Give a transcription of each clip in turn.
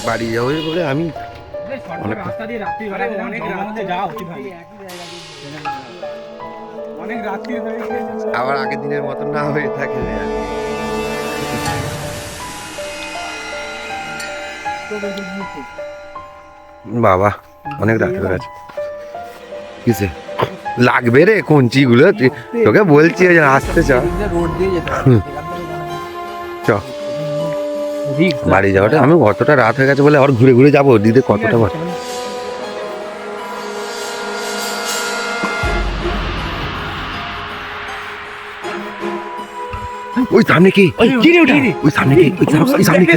বাড়ি যাবো বলে আমি আবার আগের দিনের মতন না হয়ে থাকে। বাবা অনেক রাত্রি হয়ে গেছে। কিসে লাগবে রে কঞ্চি গুলো? তোকে বলছি আসতে চ বাড়ি যাওয়াটা। আমি কতটা রাত হয়ে গেছে বলে আবার ঘুরে ঘুরে যাবো দিদি কতটা বার। ওই সামনে কি? কি রে ওটা? ওই সামনে কি? ওই সামনে কি?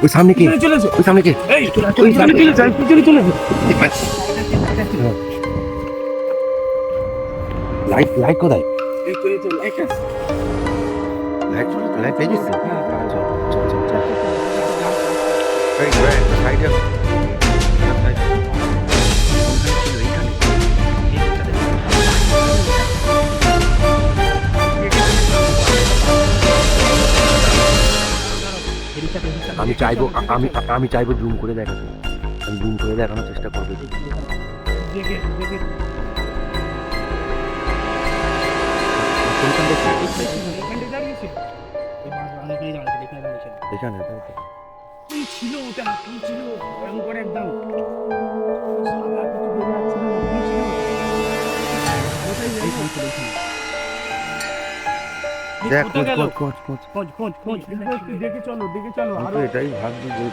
ওই সামনে কি? ওই সামনে কি? ওই সামনে কি? লাইট লাইট কোথায়? লাইট লাইট পেয়েছিস? আমি চাইবো আমি চাইবো জুম করে দেখাতে। আমি জুম করে দেখানোর চেষ্টা করবো। এখানে কি ছিল ওটা? কি ছিল? এরকম করে একদম দেখ খোঁজ দেখে চলো আরো এটাই ভাবছি যে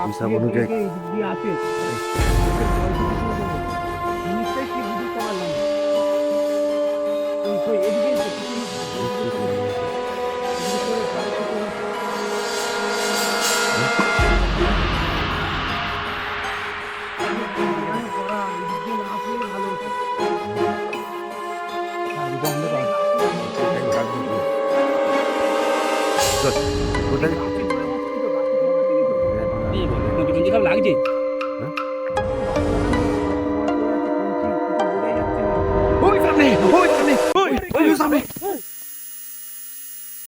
হিসাব অনুযায়ী লাগছে। ওই সামনে